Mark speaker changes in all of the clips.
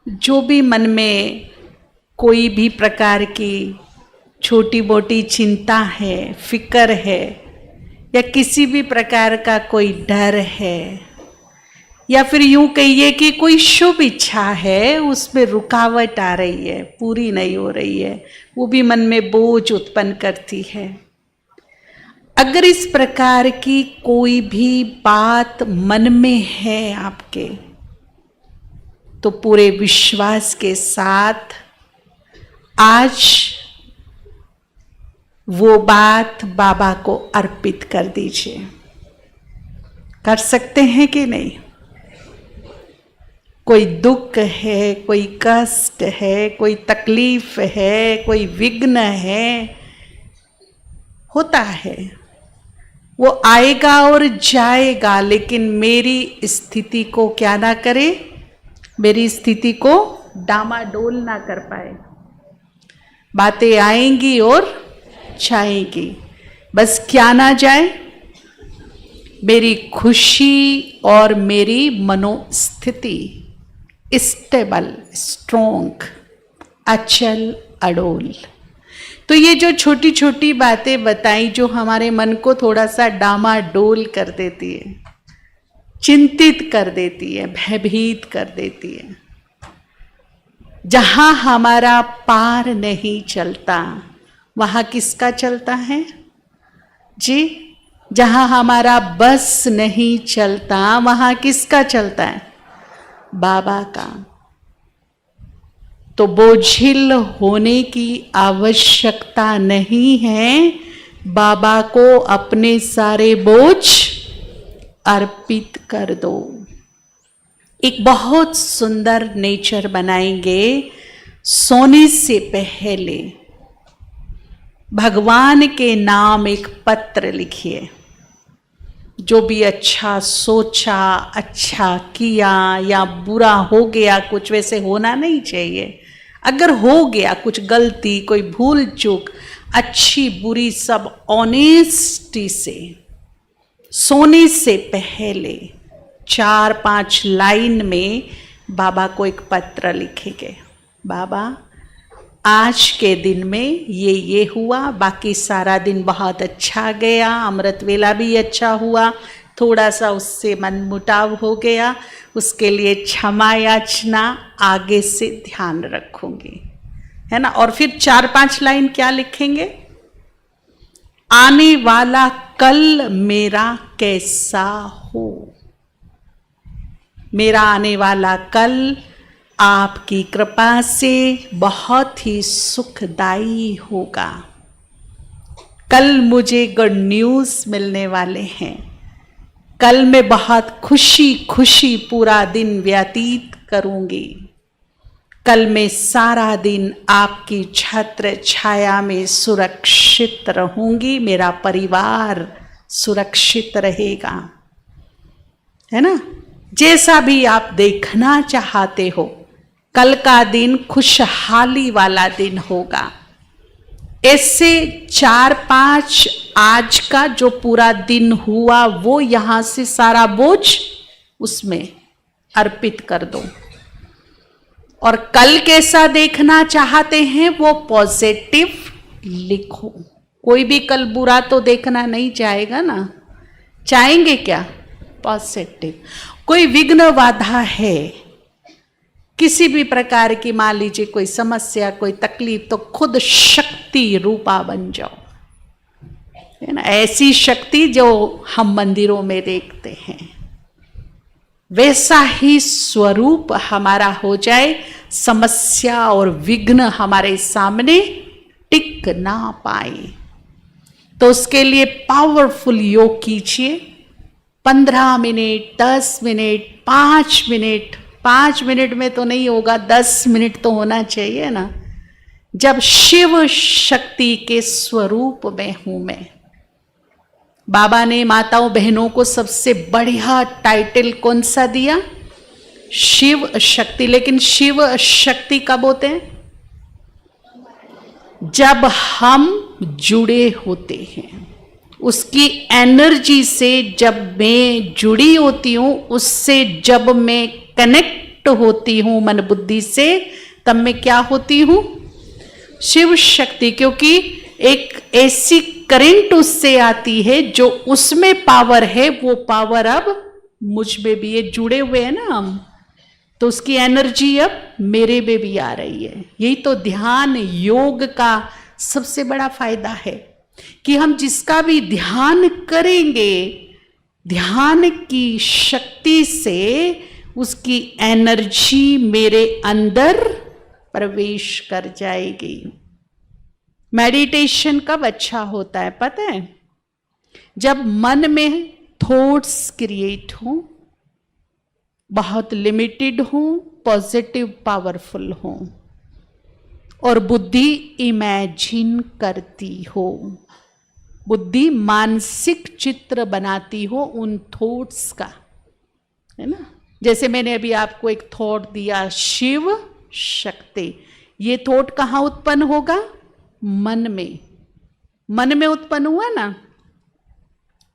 Speaker 1: जो भी मन में कोई भी प्रकार की छोटी मोटी चिंता है, फिक्र है, या किसी भी प्रकार का कोई डर है, या फिर यूं कहिए कि कोई शुभ इच्छा है, उसमें रुकावट आ रही है, पूरी नहीं हो रही है, वो भी मन में बोझ उत्पन्न करती है। अगर इस प्रकार की कोई भी बात मन में है आपके, तो पूरे विश्वास के साथ आज वो बात बाबा को अर्पित कर दीजिए। कर सकते हैं कि नहीं? कोई दुख है, कोई कष्ट है, कोई तकलीफ है, कोई विघ्न है, होता है, वो आएगा और जाएगा, लेकिन मेरी स्थिति को क्या ना करे, मेरी स्थिति को डामाडोल ना कर पाए। बातें आएंगी और जाएंगी, बस क्या ना जाए, मेरी खुशी और मेरी मनोस्थिति स्टेबल, स्ट्रोंग, अचल अडोल। तो ये जो छोटी छोटी बातें बताई जो हमारे मन को थोड़ा सा डामाडोल कर देती है, चिंतित कर देती है, भयभीत कर देती है, जहां हमारा पार नहीं चलता वहां किसका चलता है जी? जहां हमारा बस नहीं चलता वहां किसका चलता है? बाबा का। तो बोझिल होने की आवश्यकता नहीं है, बाबा को अपने सारे बोझ अर्पित कर दो। एक बहुत सुंदर नेचर बनाएंगे। सोने से पहले भगवान के नाम एक पत्र लिखिए। जो भी अच्छा सोचा, अच्छा किया या बुरा हो गया, कुछ वैसे होना नहीं चाहिए। अगर हो गया कुछ गलती, कोई भूल चूक, अच्छी बुरी सब ऑनेस्टी से सोने से पहले 4-5 लाइन में बाबा को एक पत्र लिखेंगे। बाबा, आज के दिन में ये हुआ, बाकी सारा दिन बहुत अच्छा गया, अमृत वेला भी अच्छा हुआ, थोड़ा सा उससे मनमुटाव हो गया, उसके लिए क्षमा याचना, आगे से ध्यान रखूंगी, है ना। और फिर 4-5 लाइन क्या लिखेंगे? आने वाला कल मेरा कैसा हो, मेरा आने वाला कल आपकी कृपा से बहुत ही सुखदायी होगा। कल मुझे गुड न्यूज़ मिलने वाले हैं। कल मैं बहुत खुशी खुशी पूरा दिन व्यतीत करूंगी। कल मैं सारा दिन आपकी छत्र छाया में सुरक्षित रहूंगी, मेरा परिवार सुरक्षित रहेगा, है ना। जैसा भी आप देखना चाहते हो, कल का दिन खुशहाली वाला दिन होगा। ऐसे 4-5 आज का जो पूरा दिन हुआ वो यहां से सारा बोझ उसमें अर्पित कर दो। और कल कैसा देखना चाहते हैं वो पॉजिटिव लिखो। कोई भी कल बुरा तो देखना नहीं चाहेगा ना, चाहेंगे क्या? पॉजिटिव। कोई विघ्न बाधा है किसी भी प्रकार की, मान लीजिए कोई समस्या, कोई तकलीफ, तो खुद शक्ति रूपा बन जाओ, है ना। ऐसी शक्ति जो हम मंदिरों में देखते हैं, वैसा ही स्वरूप हमारा हो जाए, समस्या और विघ्न हमारे सामने टिक ना पाए। तो उसके लिए पावरफुल योग कीजिए। 15 मिनट, 10 मिनट, 5 मिनट, 5 मिनट में तो नहीं होगा, 10 मिनट तो होना चाहिए ना। जब शिव शक्ति के स्वरूप में हूं मैं। बाबा ने माताओं बहनों को सबसे बढ़िया टाइटल कौन सा दिया? शिव शक्ति। लेकिन शिव शक्ति कब होते हैं? जब हम जुड़े होते हैं, उसकी एनर्जी से जब मैं जुड़ी होती हूं, उससे जब मैं कनेक्ट कनेक्ट होती हूं मन बुद्धि से, तब मैं क्या होती हूं? शिव शक्ति। क्योंकि एक ऐसी करंट उससे आती है जो उसमें पावर है, वो पावर अब मुझ में भी, ये जुड़े हुए हैं ना हम, तो उसकी एनर्जी अब मेरे में भी आ रही है। यही तो ध्यान योग का सबसे बड़ा फायदा है कि हम जिसका भी ध्यान करेंगे, ध्यान की शक्ति से उसकी एनर्जी मेरे अंदर प्रवेश कर जाएगी। मेडिटेशन कब अच्छा होता है पता है? जब मन में थॉट्स क्रिएट हो, बहुत लिमिटेड हो, पॉजिटिव पावरफुल हो, और बुद्धि इमेजिन करती हो, बुद्धि मानसिक चित्र बनाती हो उन थॉट्स का, है ना। जैसे मैंने अभी आपको एक थॉट दिया, शिव शक्ति, ये थॉट कहाँ उत्पन्न होगा? मन में। मन में उत्पन्न हुआ ना।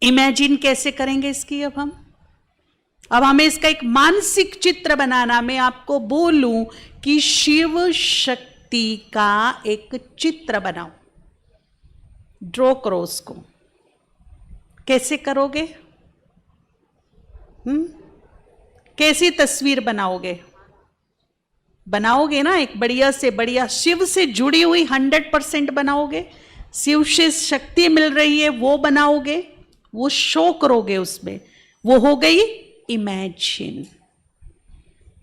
Speaker 1: इमेजिन कैसे करेंगे इसकी? अब हमें इसका एक मानसिक चित्र बनाना। मैं आपको बोलूं कि शिव शक्ति का एक चित्र बनाओ, ड्रॉ करो उसको। कैसे करोगे? कैसी तस्वीर बनाओगे? बनाओगे ना एक बढ़िया से बढ़िया शिव से जुड़ी हुई 100% बनाओगे। शिव से शक्ति मिल रही है वो बनाओगे, वो शो करोगे उसमें। वो हो गई इमेजिन।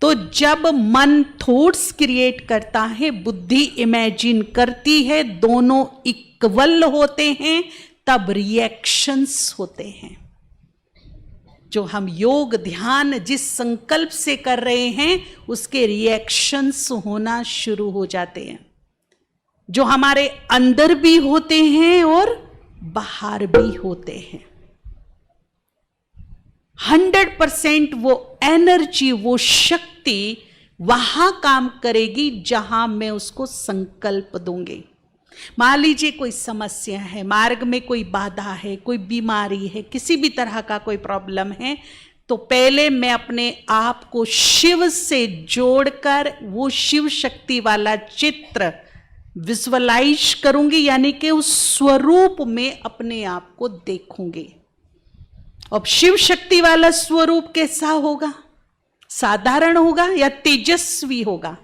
Speaker 1: तो जब मन थॉट्स क्रिएट करता है, बुद्धि इमेजिन करती है, दोनों इक्वल होते हैं, तब रिएक्शंस होते हैं। जो हम योग ध्यान जिस संकल्प से कर रहे हैं उसके रिएक्शंस होना शुरू हो जाते हैं, जो हमारे अंदर भी होते हैं और बाहर भी होते हैं। 100% वो एनर्जी, वो शक्ति वहां काम करेगी जहां मैं उसको संकल्प दूंगी। मान लीजिए कोई समस्या है, मार्ग में कोई बाधा है, कोई बीमारी है, किसी भी तरह का कोई प्रॉब्लम है, तो पहले मैं अपने आप को शिव से जोड़कर वो शिव शक्ति वाला चित्र विजुअलाइज करूंगी, यानी कि उस स्वरूप में अपने आप को देखूंगी। अब शिव शक्ति वाला स्वरूप कैसा होगा? साधारण होगा या तेजस्वी होगा?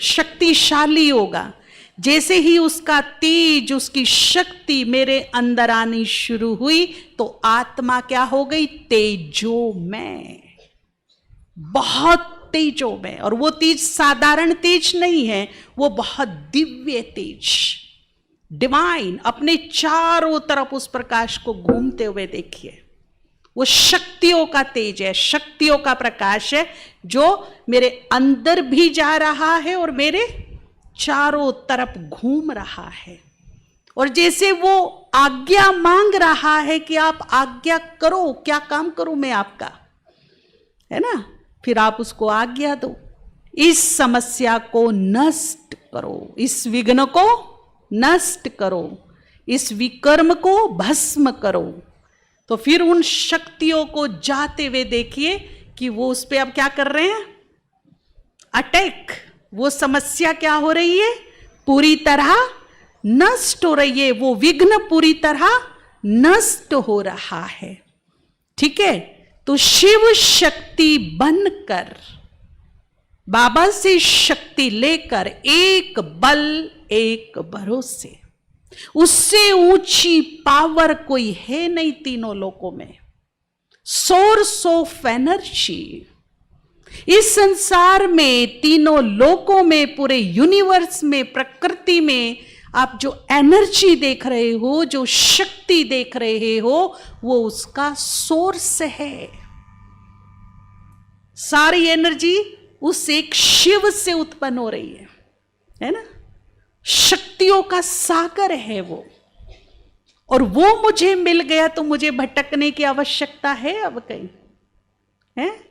Speaker 1: शक्तिशाली होगा। जैसे ही उसका तेज, उसकी शक्ति मेरे अंदर आनी शुरू हुई तो आत्मा क्या हो गई? तेजोमय, बहुत तेजोमय। और वो तेज साधारण तेज नहीं है, वो बहुत दिव्य तेज, डिवाइन। अपने चारों तरफ उस प्रकाश को घूमते हुए देखिए। वो शक्तियों का तेज है, शक्तियों का प्रकाश है, जो मेरे अंदर भी जा रहा है और मेरे चारों तरफ घूम रहा है। और जैसे वो आज्ञा मांग रहा है कि आप आज्ञा करो, क्या काम करूं मैं आपका, है ना, फिर आप उसको आज्ञा दो। इस समस्या को नष्ट करो, इस विघ्न को नष्ट करो, इस विकर्म को भस्म करो। तो फिर उन शक्तियों को जाते हुए देखिए कि वो उस पर अब क्या कर रहे हैं? अटैक। वो समस्या क्या हो रही है? पूरी तरह नष्ट हो रही है। वो विघ्न पूरी तरह नष्ट हो रहा है। ठीक है, तो शिव शक्ति बनकर, बाबा से शक्ति लेकर, एक बल एक भरोसे, उससे ऊंची पावर कोई है नहीं तीनों लोकों में। सोर्स ऑफ एनर्जी इस संसार में, तीनों लोकों में, पूरे यूनिवर्स में, प्रकृति में आप जो एनर्जी देख रहे हो, जो शक्ति देख रहे हो, वो उसका सोर्स है। सारी एनर्जी उस एक शिव से उत्पन्न हो रही है ना। शक्तियों का सागर है वो, और वो मुझे मिल गया तो मुझे भटकने की आवश्यकता है अब कहीं? है?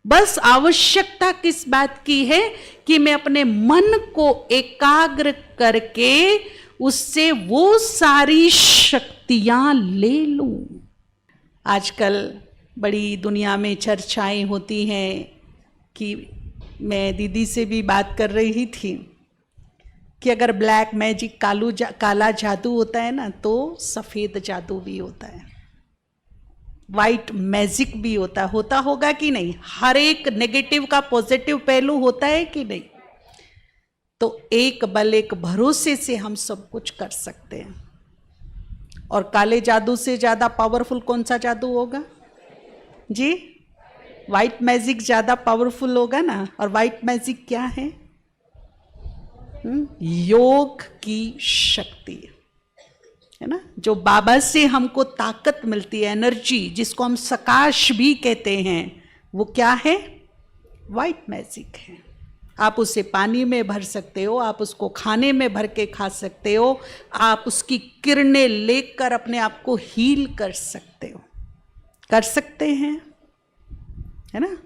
Speaker 1: बस आवश्यकता किस बात की है कि मैं अपने मन को एकाग्र करके उससे वो सारी शक्तियां ले लूं। आजकल बड़ी दुनिया में चर्चाएं होती हैं कि मैं दीदी से भी बात कर रही थी कि अगर ब्लैक मैजिक काला जादू होता है ना, तो सफ़ेद जादू भी होता है, वाइट मैजिक भी होता होगा कि नहीं? हर एक नेगेटिव का पॉजिटिव पहलू होता है कि नहीं? तो एक बल एक भरोसे से हम सब कुछ कर सकते हैं। और काले जादू से ज़्यादा पावरफुल कौन सा जादू होगा जी? वाइट मैजिक ज़्यादा पावरफुल होगा ना। और वाइट मैजिक क्या है? योग की शक्ति है ना, जो बाबा से हमको ताकत मिलती है, एनर्जी, जिसको हम सकाश भी कहते हैं, वो क्या है? वाइट मैजिक है। आप उसे पानी में भर सकते हो, आप उसको खाने में भर के खा सकते हो, आप उसकी किरणें लेकर अपने आप को हील कर सकते हो, कर सकते हैं, है ना।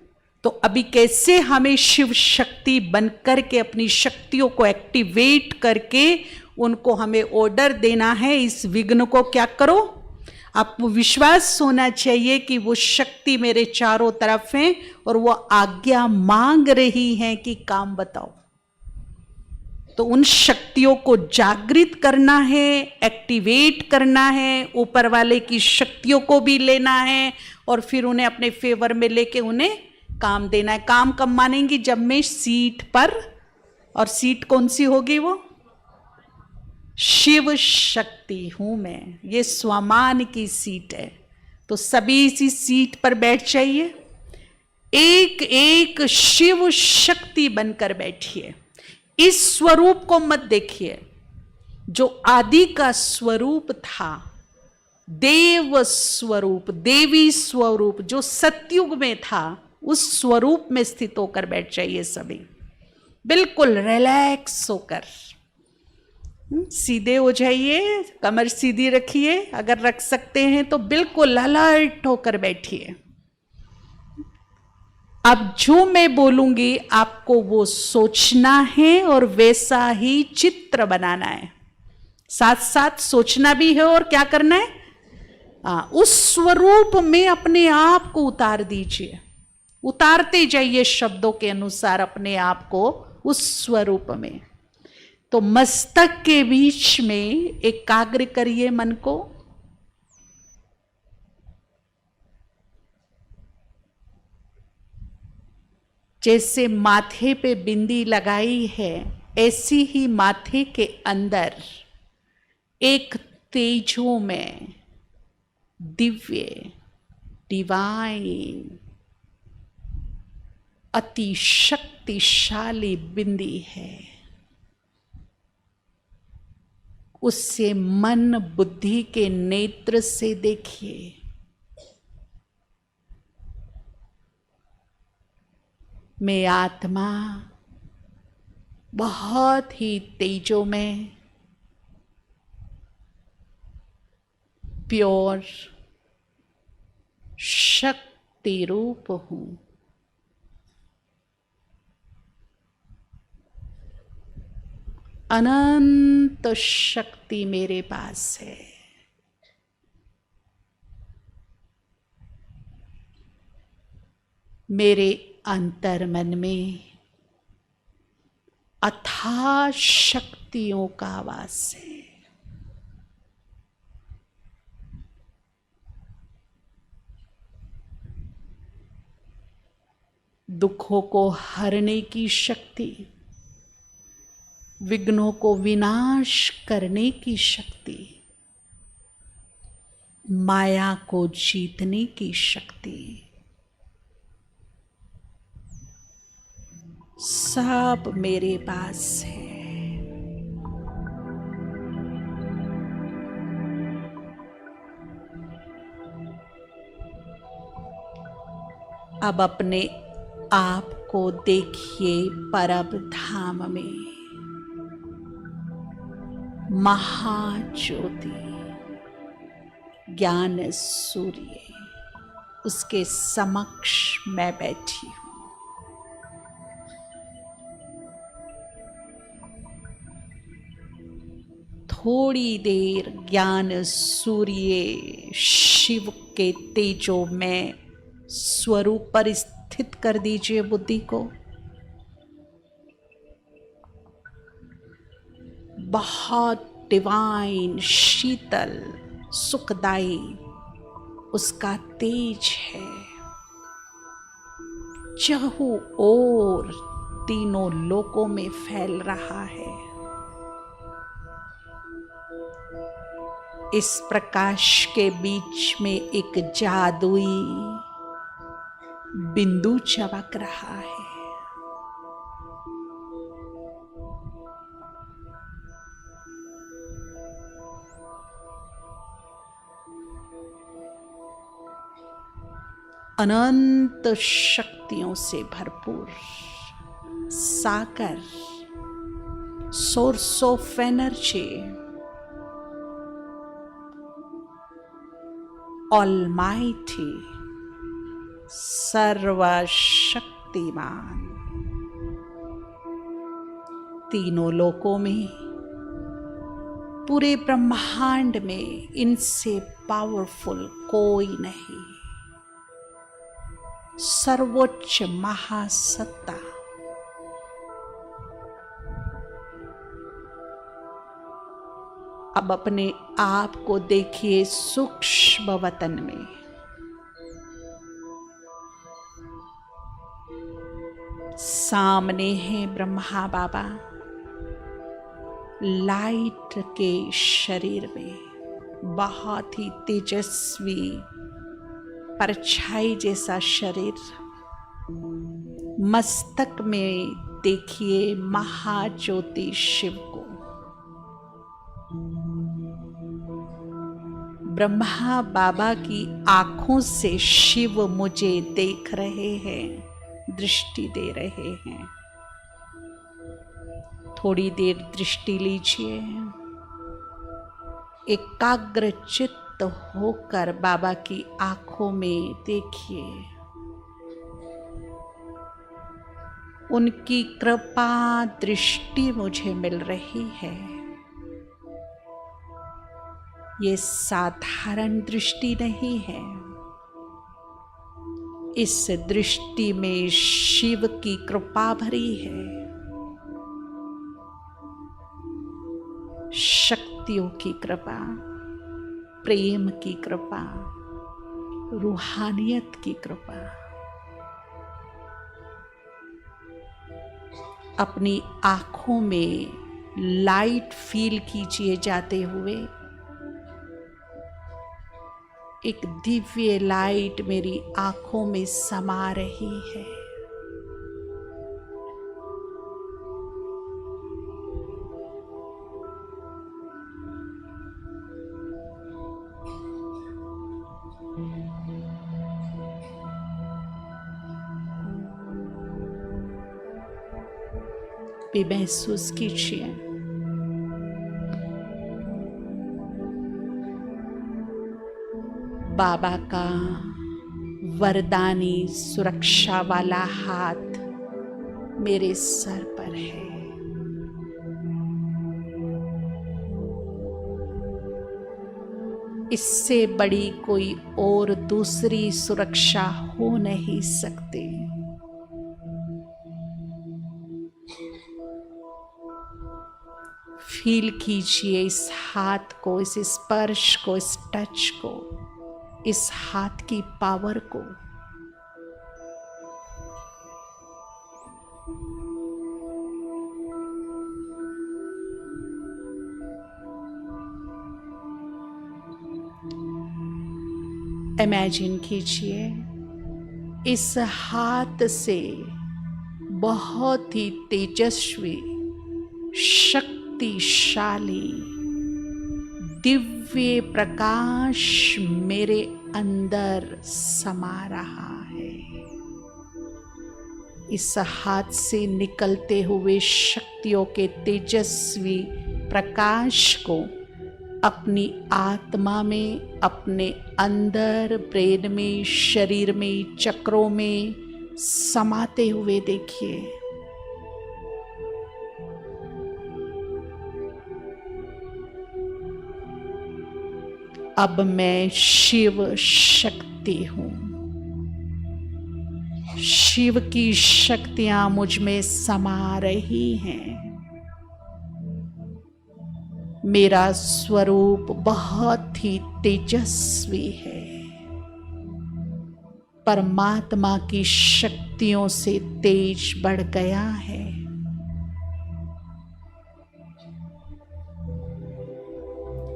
Speaker 1: तो अभी कैसे हमें शिव शक्ति बनकर के अपनी शक्तियों को एक्टिवेट करके उनको हमें ऑर्डर देना है, इस विघ्न को क्या करो, आपको विश्वास होना चाहिए कि वो शक्ति मेरे चारों तरफ है और वो आज्ञा मांग रही है कि काम बताओ। तो उन शक्तियों को जागृत करना है, एक्टिवेट करना है, ऊपर वाले की शक्तियों को भी लेना है और फिर उन्हें अपने फेवर में लेके उन्हें काम देना है। काम कब मानेंगी? जब मैं सीट पर, और सीट कौन सी होगी? वो शिव शक्ति हूं मैं, ये स्वमान की सीट है। तो सभी इसी सीट पर बैठ जाइए, एक एक शिव शक्ति बनकर बैठिए। इस स्वरूप को मत देखिए जो आदि का स्वरूप था, देव स्वरूप, देवी स्वरूप जो सतयुग में था, उस स्वरूप में स्थित होकर बैठ जाइए सभी, बिल्कुल रिलैक्स होकर। सीधे हो जाइए, कमर सीधी रखिए, अगर रख सकते हैं तो बिल्कुल अलर्ट होकर बैठिए। अब जो मैं बोलूंगी आपको वो सोचना है और वैसा ही चित्र बनाना है, साथ साथ सोचना भी है और क्या करना है, उस स्वरूप में अपने आप को उतार दीजिए, उतारते जाइए शब्दों के अनुसार अपने आप को उस स्वरूप में। तो मस्तक के बीच में एकाग्र करिए मन को, जैसे माथे पे बिंदी लगाई है ऐसी ही माथे के अंदर एक तेजो में दिव्य, डिवाइन, अति शक्तिशाली बिंदी है। उससे मन बुद्धि के नेत्र से देखिए, मैं आत्मा बहुत ही तेजो में प्योर शक्ति रूप हूं। अनंत शक्ति मेरे पास है। मेरे अंतर मन में अथाह शक्तियों का वास है। दुखों को हरने की शक्ति, विघ्नों को विनाश करने की शक्ति, माया को जीतने की शक्ति, सब मेरे पास है। अब अपने आप को देखिए परम धाम में, महाज्योति, ज्ञान सूर्य, उसके समक्ष मैं बैठी हूं। थोड़ी देर ज्ञान सूर्य शिव के तेजो में स्वरूप पर स्थित कर दीजिए बुद्धि को। बहुत डिवाइन, शीतल, सुखदाई उसका तेज है। चहु ओर तीनों लोकों में फैल रहा है। इस प्रकाश के बीच में एक जादुई बिंदु चमक रहा है। अनंत शक्तियों से भरपूर सागर, सोर्स ऑफ एनर्जी, ऑलमाइटी, सर्वशक्तिमान, तीनों लोकों में, पूरे ब्रह्मांड में इनसे पावरफुल कोई नहीं। सर्वोच्च महासत्ता, अब अपने आप को देखिए सूक्ष्म वतन में। सामने है ब्रह्मा बाबा लाइट के शरीर में, बहुत ही तेजस्वी परछाई जैसा शरीर। मस्तक में देखिए महाज्योति शिव को। ब्रह्मा बाबा की आंखों से शिव मुझे देख रहे हैं, दृष्टि दे रहे हैं। थोड़ी देर दृष्टि लीजिए, एकाग्र चित्त होकर बाबा की आंखों में देखिए। उनकी कृपा दृष्टि मुझे मिल रही है। ये साधारण दृष्टि नहीं है। इस दृष्टि में शिव की कृपा भरी है, शक्तियों की कृपा, प्रेम की कृपा, रूहानियत की कृपा। अपनी आंखों में लाइट फील कीजिए जाते हुए। एक दिव्य लाइट मेरी आंखों में समा रही है। भी महसूस कीजिए। बाबा का वरदानी सुरक्षा वाला हाथ मेरे सर पर है। इससे बड़ी कोई और दूसरी सुरक्षा हो नहीं सकती। फील कीजिए इस हाथ को, इस स्पर्श को, इस टच को, इस हाथ की पावर को। इमेजिन कीजिए इस हाथ से बहुत ही तेजस्वी, शक्तिशाली दिव्य प्रकाश मेरे अंदर समा रहा है। इस हाथ से निकलते हुए शक्तियों के तेजस्वी प्रकाश को अपनी आत्मा में, अपने अंदर, ब्रेन में, शरीर में, चक्रों में समाते हुए देखिए। अब मैं शिव शक्ति हूं। शिव की शक्तियां मुझ में समा रही हैं। मेरा स्वरूप बहुत ही तेजस्वी है, परमात्मा की शक्तियों से तेज बढ़ गया है।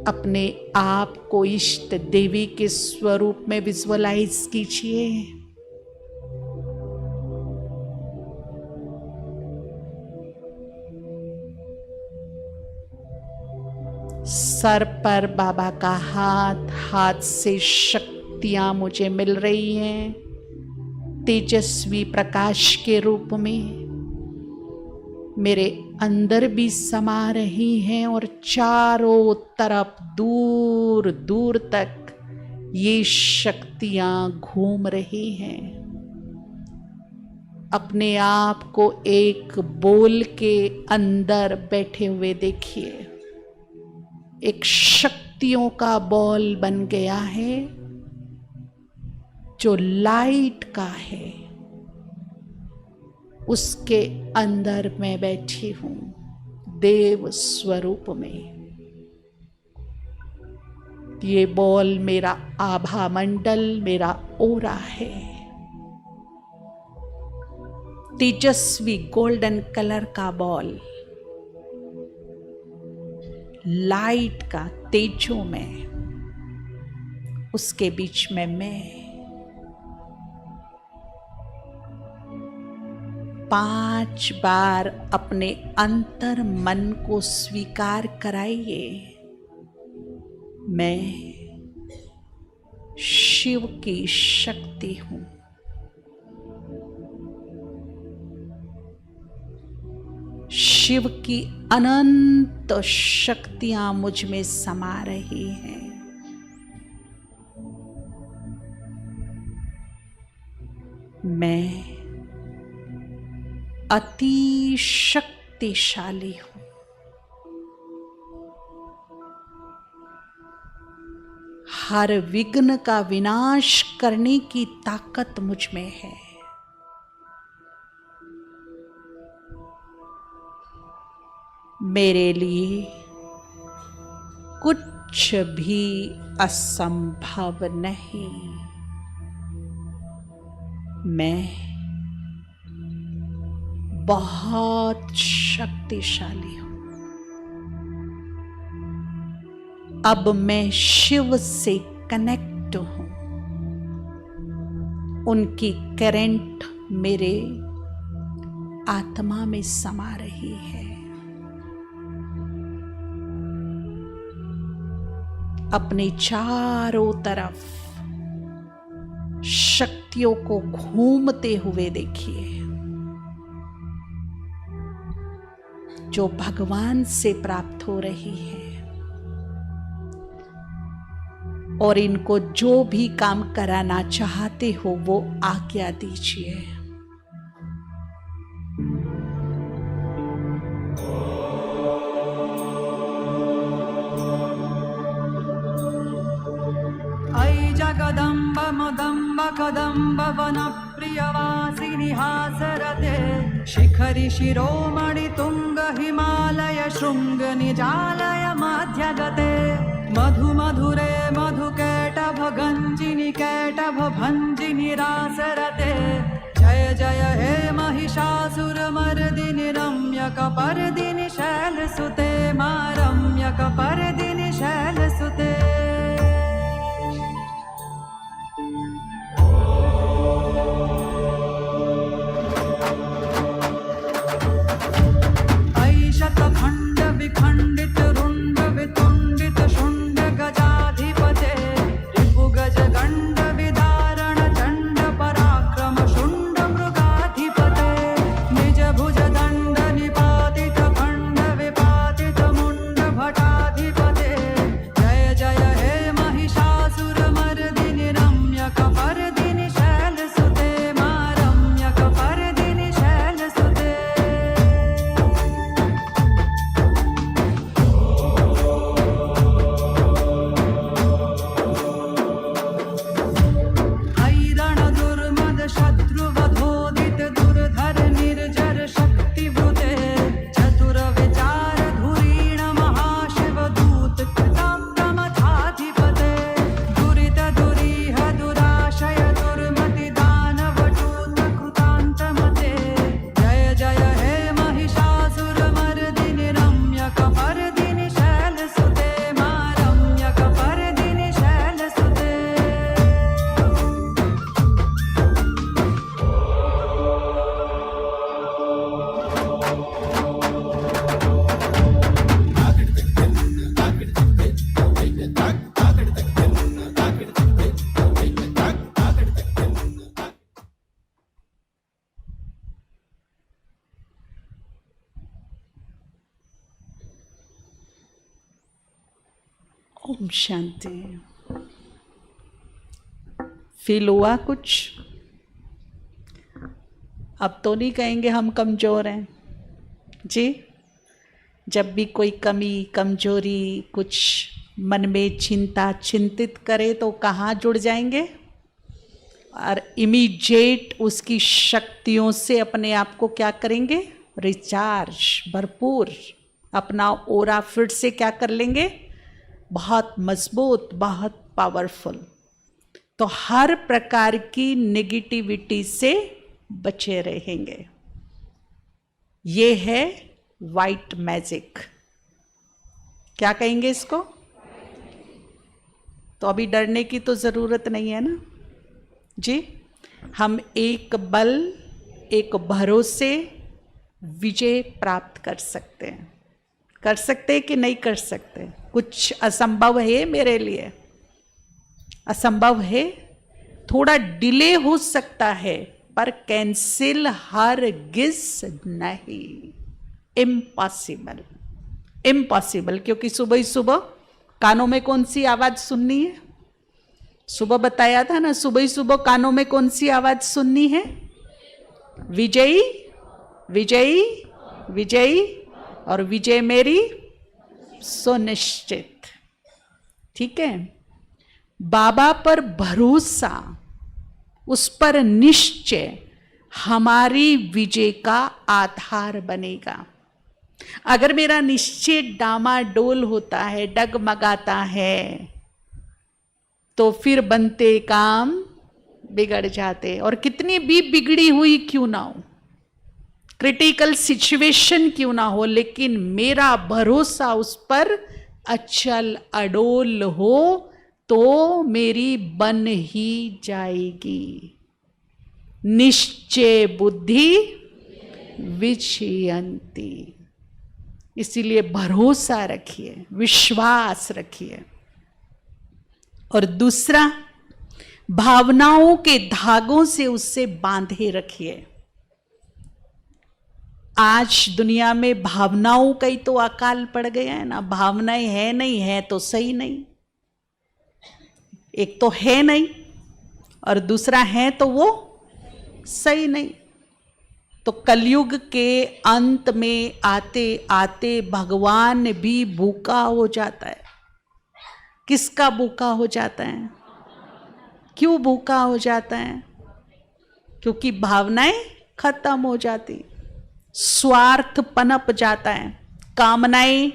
Speaker 1: अपने आप को इष्ट देवी के स्वरूप में विजुअलाइज कीजिए। सर पर बाबा का हाथ, हाथ से शक्तियां मुझे मिल रही हैं तेजस्वी प्रकाश के रूप में, मेरे अंदर भी समा रही हैं और चारों तरफ दूर दूर तक ये शक्तियां घूम रही हैं। अपने आप को एक बोल के अंदर बैठे हुए देखिए, एक शक्तियों का बॉल बन गया है जो लाइट का है, उसके अंदर मैं बैठी हूं देव स्वरूप में। ये बॉल मेरा आभा मंडल, मेरा ओरा है। तेजस्वी गोल्डन कलर का बॉल, लाइट का तेजो में, उसके बीच में मैं। 5 बार अपने अंतर मन को स्वीकार कराइए, मैं शिव की शक्ति हूं। शिव की अनंत शक्तियां मुझ में समा रही हैं। मैं अति शक्तिशाली हूं। हर विघ्न का विनाश करने की ताकत मुझ में है। मेरे लिए कुछ भी असंभव नहीं। मैं बहुत शक्तिशाली हूं। अब मैं शिव से कनेक्ट हूं। उनकी करंट मेरे आत्मा में समा रही है। अपने चारों तरफ शक्तियों को घूमते हुए देखिए, जो भगवान से प्राप्त हो रही है, और इनको जो भी काम कराना चाहते हो वो आज्ञा दीजिए।
Speaker 2: ऐ जगदम्ब मदम्ब कदम्ब वन प्रियवासिनि हासरते शिखरि शिरोमणि तुंग हिमालय शृंग निजालय मध्यगते मधु मधुरे मधुकैटभ गंजिनि कैटभ भंजिनि रासरते जय जय हे महिषासुरमर्दिनि रम्यकपर्दिनि शैलसुते मा रम्यकपर्दिनि शैलसुते। खंड विखंडित रुंड वितुंडित शुंड गजाधिपते रिपु गज गंड विदारण चंड पराक्रम शुंड मृगाधिपते निज भुज दंड निपातित खंड विपातित मुंड भटाधिपते जय
Speaker 1: ओम शांति। फील हुआ कुछ? अब तो नहीं कहेंगे हम कमज़ोर हैं जी। जब भी कोई कमी कमजोरी कुछ मन में चिंतित करे तो कहाँ जुड़ जाएंगे और इमीडिएट उसकी शक्तियों से अपने आप को क्या करेंगे? रिचार्ज, भरपूर अपना ओरा फिर से क्या कर लेंगे? बहुत मजबूत, बहुत पावरफुल। तो हर प्रकार की नेगेटिविटी से बचे रहेंगे। ये है वाइट मैजिक। क्या कहेंगे इसको? तो अभी डरने की तो जरूरत नहीं है ना जी। हम एक बल, एक भरोसे विजय प्राप्त कर सकते हैं। कर सकते हैं कि नहीं कर सकते? कुछ असंभव है मेरे लिए? असंभव है, थोड़ा डिले हो सकता है पर कैंसिल हरगिज नहीं। Impossible, impossible. क्योंकि सुबह ही सुबह कानों में कौन सी आवाज सुननी है? सुबह बताया था ना, सुबह ही सुबह कानों में कौन सी आवाज सुननी है? विजयी, विजयी, विजयी, और विजय मेरी सुनिश्चित। ठीक है। बाबा पर भरोसा, उस पर निश्चय हमारी विजय का आधार बनेगा। अगर मेरा निश्चय डामाडोल होता है, डगमगाता है, तो फिर बनते काम बिगड़ जाते। और कितनी भी बिगड़ी हुई क्यों ना हो, क्रिटिकल सिचुएशन क्यों ना हो, लेकिन मेरा भरोसा उस पर अचल अडोल हो तो मेरी बन ही जाएगी। निश्चय बुद्धि विजयंती। इसीलिए भरोसा रखिए, विश्वास रखिए। और दूसरा, भावनाओं के धागों से उससे बांधे रखिए। आज दुनिया में भावनाओं का ही तो अकाल पड़ गया है ना। भावनाएं है नहीं, है तो सही नहीं। एक तो है नहीं और दूसरा है तो वो सही नहीं। तो कलयुग के अंत में आते आते भगवान भी भूखा हो जाता है। किसका भूखा हो जाता है? क्यों भूखा हो जाता है? क्योंकि भावनाएं खत्म हो जाती, स्वार्थ पनप जाता है, कामनाएं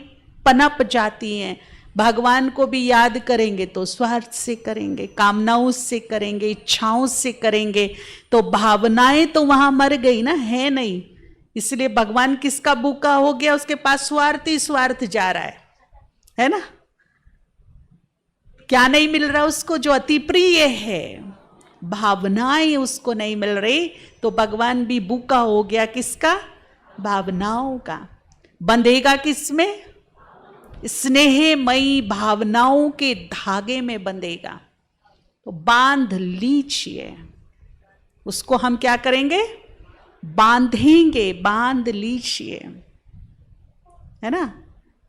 Speaker 1: पनप जाती हैं। भगवान को भी याद करेंगे तो स्वार्थ से करेंगे, कामनाओं से करेंगे, इच्छाओं से करेंगे। तो भावनाएं तो वहां मर गई ना, है नहीं। इसलिए भगवान किसका भूखा हो गया? उसके पास स्वार्थ ही स्वार्थ जा रहा है ना। क्या नहीं मिल रहा उसको? जो अति प्रिय है, भावनाएं उसको नहीं मिल रही। तो भगवान भी भूखा हो गया किसका? भावनाओं का। बंधेगा किसमें? स्नेहमयी भावनाओं के धागे में बंधेगा। तो बांध लीजिए उसको। हम क्या करेंगे? बांधेंगे, बांध लीजिए, है ना।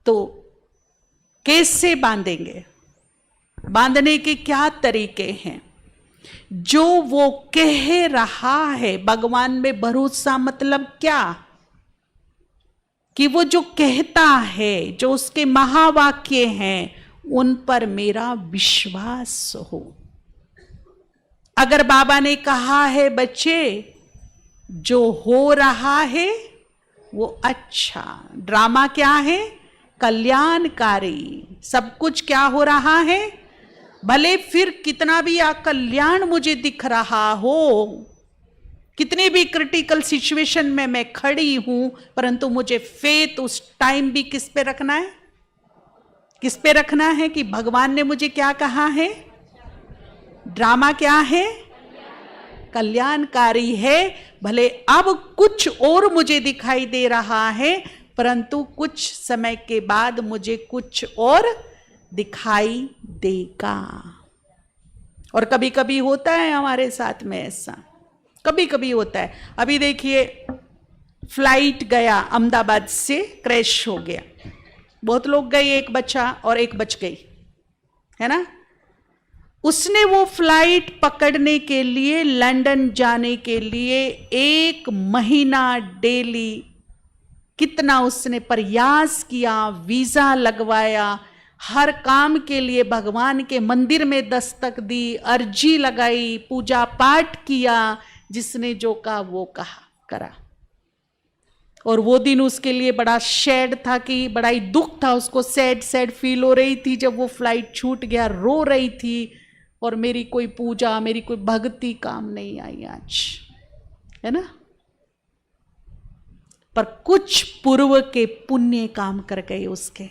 Speaker 1: तो कैसे बांधेंगे? बांधने के क्या तरीके हैं? जो वो कह रहा है, भगवान में भरोसा मतलब क्या? कि वो जो कहता है, जो उसके महावाक्य हैं, उन पर मेरा विश्वास हो। अगर बाबा ने कहा है बच्चे जो हो रहा है वो अच्छा, ड्रामा क्या है? कल्याणकारी। सब कुछ क्या हो रहा है? भले फिर कितना भी अकल्याण मुझे दिख रहा हो, कितनी भी क्रिटिकल सिचुएशन में मैं खड़ी हूं, परंतु मुझे फेथ उस टाइम भी किस पे रखना है? किस पे रखना है? कि भगवान ने मुझे क्या कहा है? ड्रामा क्या है? कल्याणकारी है। भले अब कुछ और मुझे दिखाई दे रहा है, परंतु कुछ समय के बाद मुझे कुछ और दिखाई देगा। और कभी कभी होता है हमारे साथ में ऐसा, कभी कभी होता है। अभी देखिए, फ्लाइट गया अहमदाबाद से, क्रैश हो गया। बहुत लोग गए, एक बचा और एक बच गई। है ना। उसने वो फ्लाइट पकड़ने के लिए, लंदन जाने के लिए 1 महीना डेली कितना उसने प्रयास किया, वीजा लगवाया, हर काम के लिए भगवान के मंदिर में दस्तक दी, अर्जी लगाई, पूजा पाठ किया, जिसने जो कहा वो कहा करा। और वो दिन उसके लिए बड़ा सैड था, कि बड़ा ही दुख था उसको, सैड फील हो रही थी जब वो फ्लाइट छूट गया, रो रही थी। और मेरी कोई पूजा, मेरी कोई भक्ति काम नहीं आई आज, है ना। पर कुछ पूर्व के पुण्य काम कर गए उसके,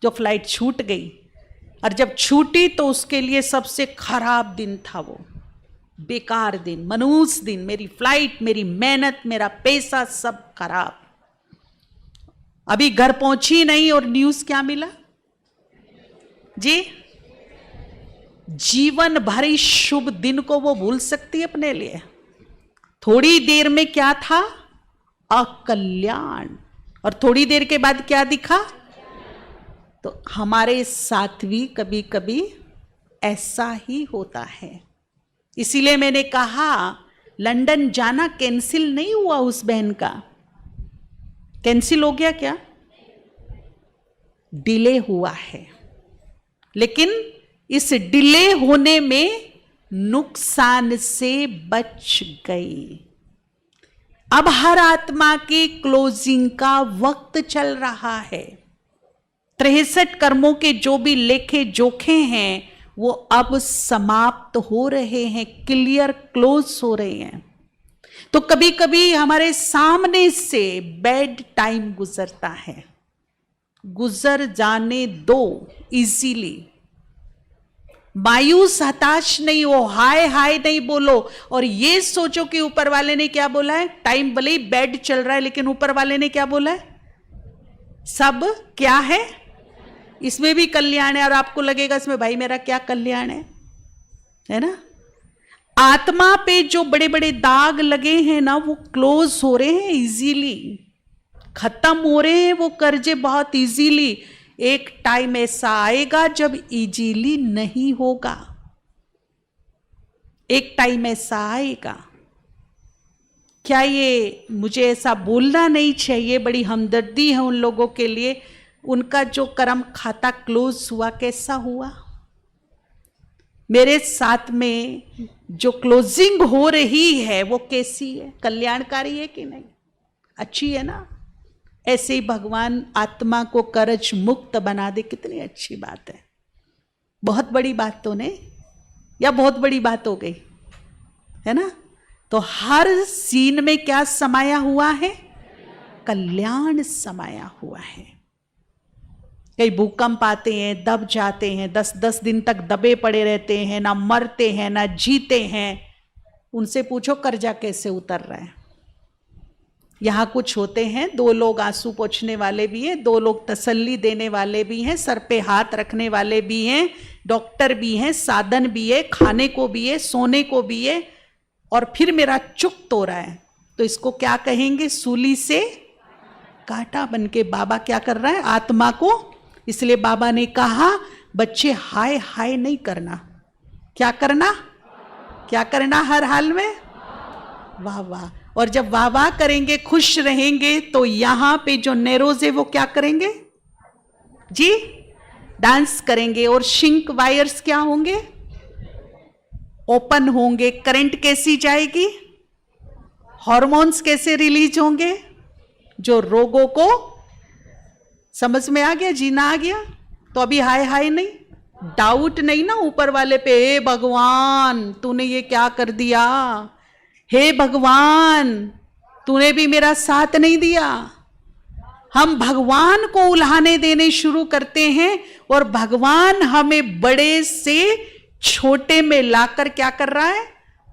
Speaker 1: जो फ्लाइट छूट गई। और जब छूटी तो उसके लिए सबसे खराब दिन था वो, बेकार दिन, मनूस दिन। मेरी फ्लाइट, मेरी मेहनत, मेरा पैसा सब खराब। अभी घर पहुंची नहीं और न्यूज क्या मिला जी। जीवन भर इस शुभ दिन को वो भूल सकती है अपने लिए। थोड़ी देर में क्या था, अकल्याण, और थोड़ी देर के बाद क्या दिखा। तो हमारे साथ भी कभी कभी ऐसा ही होता है। इसीलिए मैंने कहा लंदन जाना कैंसिल नहीं हुआ उस बहन का। कैंसिल हो गया क्या, डिले हुआ है। लेकिन इस डिले होने में नुकसान से बच गई। अब हर आत्मा की क्लोजिंग का वक्त चल रहा है। 63 कर्मों के जो भी लेखे जोखे हैं वो अब समाप्त हो रहे हैं, क्लियर क्लोज हो रहे हैं। तो कभी कभी हमारे सामने से बैड टाइम गुजरता है, गुजर जाने दो इजीली। मायूस हताश नहीं हो, हाय हाय नहीं बोलो और ये सोचो कि ऊपर वाले ने क्या बोला है। टाइम भले ही बैड चल रहा है लेकिन ऊपर वाले ने क्या बोला है, सब क्या है, इसमें भी कल्याण है। और आपको लगेगा इसमें भाई मेरा क्या कल्याण है ना। आत्मा पे जो बड़े बड़े दाग लगे हैं ना वो क्लोज हो रहे हैं इजीली, खत्म हो रहे हैं वो कर्जे बहुत इजीली। एक टाइम ऐसा आएगा जब इजीली नहीं होगा, एक टाइम ऐसा आएगा। क्या ये मुझे ऐसा बोलना नहीं चाहिए, बड़ी हमदर्दी है उन लोगों के लिए। उनका जो कर्म खाता क्लोज हुआ कैसा हुआ, मेरे साथ में जो क्लोजिंग हो रही है वो कैसी है, कल्याणकारी है कि नहीं, अच्छी है ना। ऐसे ही भगवान आत्मा को कर्ज मुक्त बना दे, कितनी अच्छी बात है। बहुत बड़ी बात तो नहीं, या बहुत बड़ी बात हो गई है ना। तो हर सीन में क्या समाया हुआ है, कल्याण समाया हुआ है। कई भूकंप आते हैं, दब जाते हैं, 10-10 दिन तक दबे पड़े रहते हैं, ना मरते हैं ना जीते हैं। उनसे पूछो कर्जा कैसे उतर रहा है। यहाँ कुछ होते हैं, 2 लोग आंसू पोंछने वाले भी हैं, 2 लोग तसल्ली देने वाले भी हैं, सर पे हाथ रखने वाले भी हैं, डॉक्टर भी हैं, साधन भी है, खाने को भी है, सोने को भी है। और फिर मेरा चुक्त हो रहा है तो इसको क्या कहेंगे, सूली से कांटा बन के बाबा क्या कर रहा है आत्मा को। इसलिए बाबा ने कहा बच्चे हाय हाय नहीं करना, क्या करना, क्या करना हर हाल में वाह वाह। और जब वाह वाह करेंगे, खुश रहेंगे, तो यहां पे जो नेरोज है वो क्या करेंगे जी, डांस करेंगे। और शिंक वायर्स क्या होंगे, ओपन होंगे। करंट कैसी जाएगी, हार्मोन्स कैसे रिलीज होंगे, जो रोगों को समझ में आ गया, जीना आ गया। तो अभी हाय हाय नहीं, डाउट नहीं ना ऊपर वाले पे, हे भगवान तूने ये क्या कर दिया, हे भगवान तूने भी मेरा साथ नहीं दिया। हम भगवान को उल्हाने देने शुरू करते हैं और भगवान हमें बड़े से छोटे में लाकर क्या कर रहा है,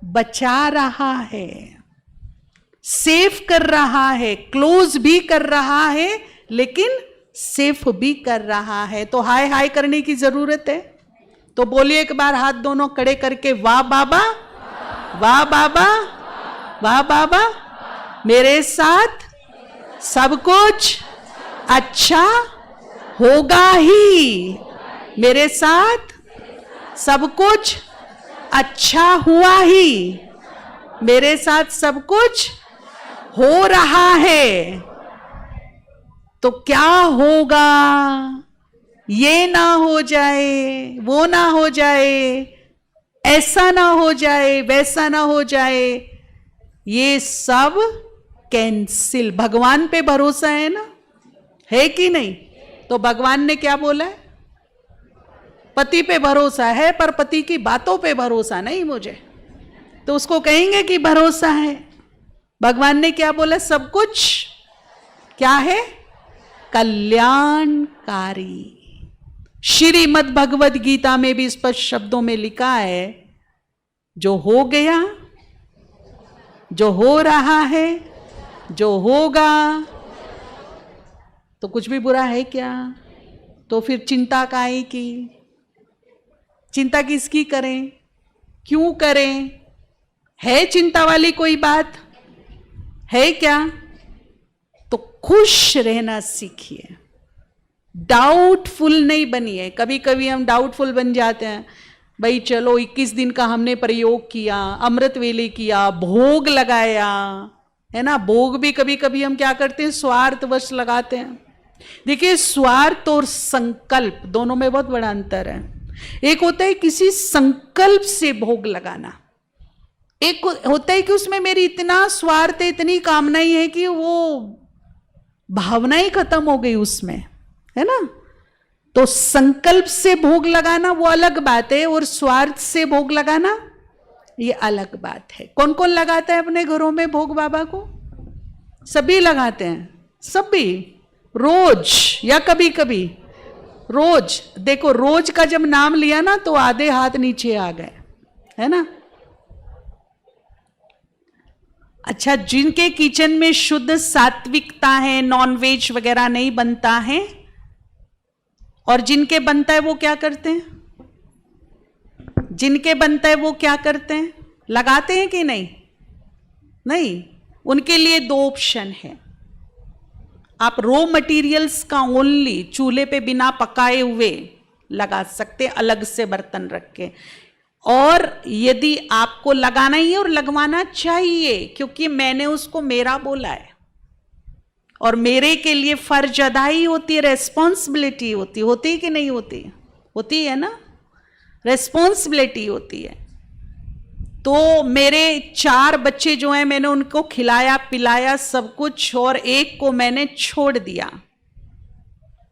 Speaker 1: बचा रहा है, सेफ कर रहा है, क्लोज भी कर रहा है लेकिन सेफ भी कर रहा है। तो हाय हाय करने की जरूरत है। तो बोलिए एक बार हाथ दोनों खड़े करके, वाह बाबा, वाह बाबा, वाह बाबा, मेरे साथ सब कुछ अच्छा होगा ही, मेरे साथ सब कुछ अच्छा हुआ ही, मेरे साथ सब कुछ हो रहा है। तो क्या होगा? ये ना हो जाए, वो ना हो जाए, ऐसा ना हो जाए, वैसा ना हो जाए, ये सब कैंसिल। भगवान पे भरोसा है ना, है कि नहीं? तो भगवान ने क्या बोला है? पति पे भरोसा है पर पति की बातों पे भरोसा नहीं मुझे, तो उसको कहेंगे कि भरोसा है। भगवान ने क्या बोला? सब कुछ क्या है? कल्याणकारी। श्रीमद् भगवद गीता में भी स्पष्ट शब्दों में लिखा है, जो हो गया, जो हो रहा है, जो होगा, तो कुछ भी बुरा है क्या? तो फिर चिंता काहे की? चिंता किसकी करें? क्यों करें? है चिंता वाली कोई बात है क्या? तो खुश रहना सीखिए, डाउटफुल नहीं बनिए। कभी कभी हम डाउटफुल बन जाते हैं, भाई चलो 21 दिन का हमने प्रयोग किया, अमृत वेले किया, भोग लगाया, है ना। भोग भी कभी कभी हम क्या करते हैं? स्वार्थवश लगाते हैं। देखिए, स्वार्थ और संकल्प दोनों में बहुत बड़ा अंतर है। एक होता है किसी संकल्प से भोग लगाना, एक होता है कि उसमें मेरी इतना स्वार्थ है, इतनी कामनाएं है कि वो भावना ही खत्म हो गई उसमें, है ना। तो संकल्प से भोग लगाना वो अलग बात है, और स्वार्थ से भोग लगाना ये अलग बात है। कौन कौन लगाता है अपने घरों में भोग बाबा को? सभी लगाते हैं, सभी, रोज या कभी कभी रोज। देखो, रोज का जब नाम लिया ना तो आधे हाथ नीचे आ गए, है ना। अच्छा, जिनके किचन में शुद्ध सात्विकता है, नॉनवेज वगैरह नहीं बनता है, और जिनके बनता है वो क्या करते हैं? जिनके बनता है वो क्या करते हैं? लगाते हैं कि नहीं? नहीं, उनके लिए दो ऑप्शन है। आप रॉ मटेरियल्स का ओनली चूल्हे पे बिना पकाए हुए लगा सकते, अलग से बर्तन रख के। और यदि आपको लगाना ही है और लगवाना चाहिए, क्योंकि मैंने उसको मेरा बोला है और मेरे के लिए फर्ज अदाई होती है, रेस्पॉन्सिबिलिटी होती है कि नहीं होती? होती है ना, रेस्पॉन्सिबिलिटी होती है। तो मेरे 4 बच्चे जो हैं, मैंने उनको खिलाया पिलाया सब कुछ, और एक को मैंने छोड़ दिया,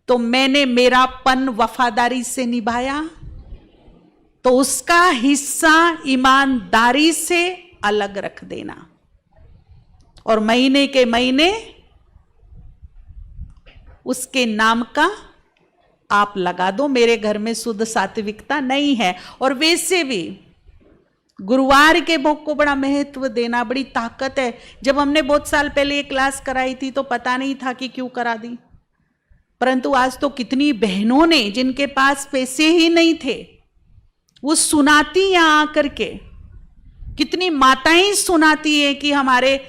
Speaker 1: तो मैंने मेरापन वफादारी से निभाया, तो उसका हिस्सा ईमानदारी से अलग रख देना, और महीने के महीने उसके नाम का आप लगा दो। मेरे घर में शुद्ध सात्विकता नहीं है। और वैसे भी गुरुवार के भोग को बड़ा महत्व देना, बड़ी ताकत है। जब हमने बहुत साल पहले ये क्लास कराई थी तो पता नहीं था कि क्यों करा दी, परंतु आज तो कितनी बहनों ने, जिनके पास पैसे ही नहीं थे, वो सुनाती हैं आकर के। कितनी माताएं सुनाती हैं कि हमारे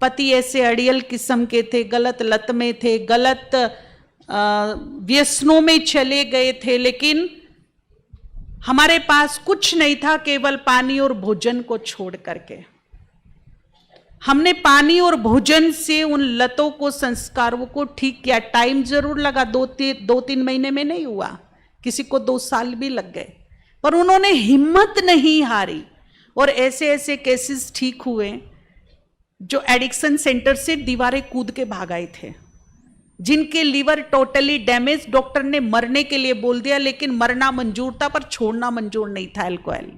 Speaker 1: पति ऐसे अड़ियल किस्म के थे, गलत लत में थे, गलत व्यसनों में चले गए थे, लेकिन हमारे पास कुछ नहीं था, केवल पानी और भोजन को छोड़ करके। हमने पानी और भोजन से उन लतों को, संस्कारों को ठीक किया। टाइम जरूर लगा, 2-3 महीने में नहीं हुआ, किसी को 2 साल भी लग गए, पर उन्होंने हिम्मत नहीं हारी। और ऐसे ऐसे केसेस ठीक हुए जो एडिक्शन सेंटर से दीवारें कूद के भाग आए थे, जिनके लीवर टोटली डैमेज, डॉक्टर ने मरने के लिए बोल दिया, लेकिन मरना मंजूर था पर छोड़ना मंजूर नहीं था अल्कोहल।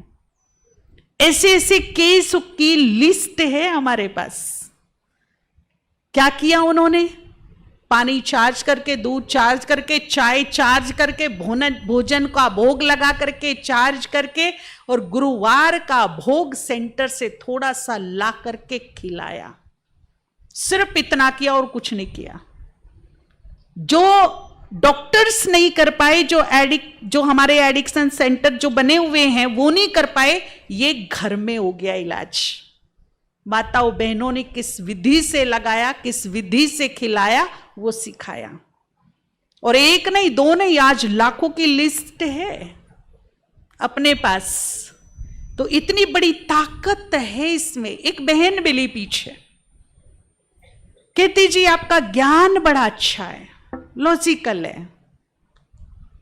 Speaker 1: ऐसे ऐसे केस की लिस्ट है हमारे पास। क्या किया उन्होंने? पानी चार्ज करके, दूध चार्ज करके, चाय चार्ज करके, भोजन का भोग लगा करके, चार्ज करके, और गुरुवार का भोग सेंटर से थोड़ा सा ला करके खिलाया। सिर्फ इतना किया और कुछ नहीं किया। जो डॉक्टर्स नहीं कर पाए, जो हमारे एडिक्शन सेंटर जो बने हुए हैं वो नहीं कर पाए, ये घर में हो गया इलाज। माताओं बहनों ने किस विधि से लगाया, किस विधि से खिलाया, वो सिखाया। और एक नहीं, दो नहीं, आज लाखों की लिस्ट है अपने पास। तो इतनी बड़ी ताकत है इसमें। एक बहन मिली पीछे, कहती जी आपका ज्ञान बड़ा अच्छा है, लॉजिकल है,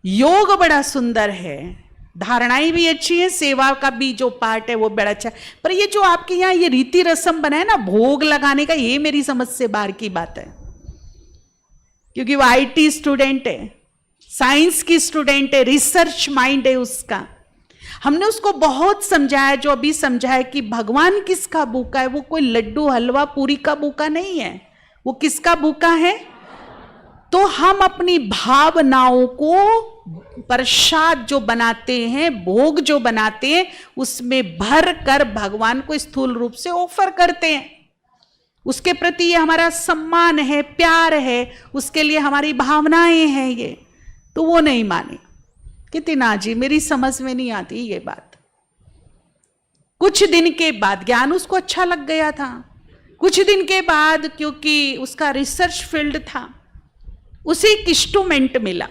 Speaker 1: योग बड़ा सुंदर है, धारणाएं भी अच्छी है, सेवा का भी जो पार्ट है वो बड़ा अच्छा है, पर ये जो आपके यहाँ ये रीति रस्म बना है ना भोग लगाने का, ये मेरी समझ से बाहर की बात है। क्योंकि वो आईटी स्टूडेंट है, साइंस की स्टूडेंट है, रिसर्च माइंड है उसका। हमने उसको बहुत समझाया, जो अभी समझाया कि भगवान किसका भूखा है, वो कोई लड्डू हलवा पूरी का भूखा नहीं है, वो किसका भूखा है। तो हम अपनी भावनाओं को प्रसाद जो बनाते हैं, भोग जो बनाते हैं, उसमें भर कर भगवान को स्थूल रूप से ऑफर करते हैं। उसके प्रति ये हमारा सम्मान है, प्यार है, उसके लिए हमारी भावनाएं हैं ये। तो वो नहीं माने, कहती ना जी मेरी समझ में नहीं आती ये बात। कुछ दिन के बाद ज्ञान उसको अच्छा लग गया था। कुछ दिन के बाद, क्योंकि उसका रिसर्च फील्ड था, उसे एक इंस्ट्रूमेंट मिला,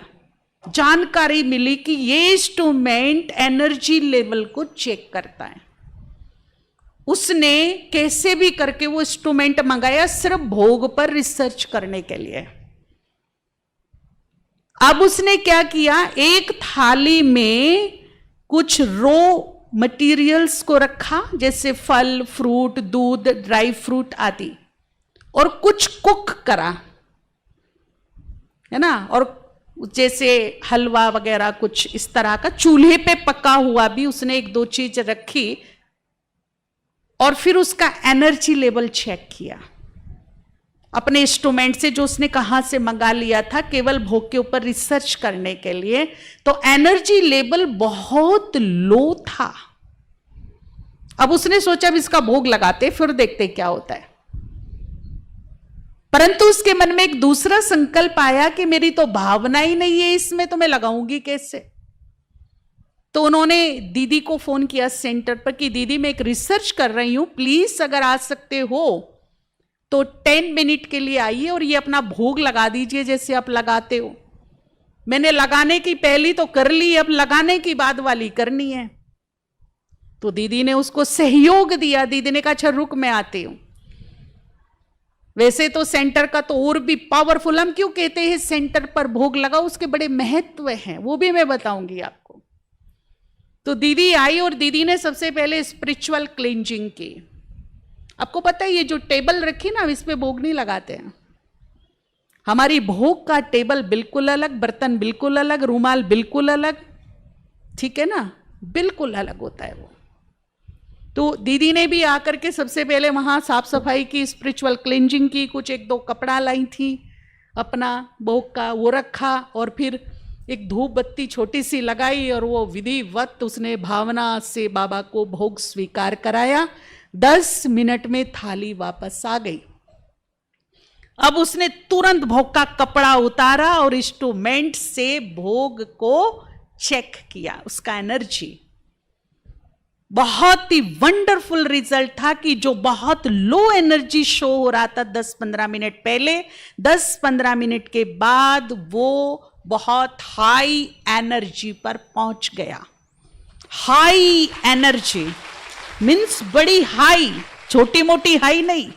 Speaker 1: जानकारी मिली कि ये इंस्ट्रूमेंट एनर्जी लेवल को चेक करता है। उसने कैसे भी करके वो इंस्ट्रूमेंट मंगाया, सिर्फ भोग पर रिसर्च करने के लिए। अब उसने क्या किया, एक थाली में कुछ रो मटेरियल्स को रखा, जैसे फल, फ्रूट, दूध, ड्राई फ्रूट आदि, और कुछ कुक करा, है ना, और जैसे हलवा वगैरह कुछ इस तरह का चूल्हे पे पका हुआ भी उसने एक दो चीज रखी, और फिर उसका एनर्जी लेवल चेक किया अपने इंस्ट्रूमेंट से, जो उसने कहां से मंगा लिया था केवल भोग के ऊपर रिसर्च करने के लिए। तो एनर्जी लेवल बहुत लो था। अब उसने सोचा अब इसका भोग लगाते फिर देखते क्या होता है। परंतु उसके मन में एक दूसरा संकल्प आया कि मेरी तो भावना ही नहीं है इसमें, तो मैं लगाऊंगी कैसे। तो उन्होंने दीदी को फोन किया सेंटर पर कि दीदी मैं एक रिसर्च कर रही हूं, प्लीज अगर आ सकते हो तो 10 मिनट के लिए आइए और ये अपना भोग लगा दीजिए जैसे आप लगाते हो। मैंने लगाने की पहली तो कर ली, अब लगाने की बाद वाली करनी है। तो दीदी ने उसको सहयोग दिया। दीदी ने कहा अच्छा रुक मैं आती हूं। वैसे तो सेंटर का तो और भी पावरफुल, हम क्यों कहते हैं सेंटर पर भोग लगाओ, उसके बड़े महत्व हैं, वो भी मैं बताऊंगी आपको। तो दीदी आई और दीदी ने सबसे पहले स्पिरिचुअल क्लींजिंग की। आपको पता है ये जो टेबल रखी ना, इस पे भोग नहीं लगाते हैं। हमारी भोग का टेबल बिल्कुल अलग, बर्तन बिल्कुल अलग, रूमाल बिल्कुल अलग, ठीक है ना, बिल्कुल अलग होता है वो। तो दीदी ने भी आकर के सबसे पहले वहां साफ सफाई की, स्पिरिचुअल क्लींजिंग की, कुछ एक दो कपड़ा लाई थी अपना भोग का, वो रखा, और फिर एक धूप बत्ती छोटी सी लगाई, और वो विधिवत उसने भावना से बाबा को भोग स्वीकार कराया। 10 मिनट में थाली वापस आ गई। अब उसने तुरंत भोग का कपड़ा उतारा और इंस्ट्रूमेंट से भोग को चेक किया, उसका एनर्जी। बहुत ही वंडरफुल रिजल्ट था कि जो बहुत लो एनर्जी शो हो रहा था 10-15 मिनट पहले, 10-15 मिनट के बाद वो बहुत हाई एनर्जी पर पहुंच गया। हाई एनर्जी मीन्स बड़ी हाई, छोटी मोटी हाई नहीं,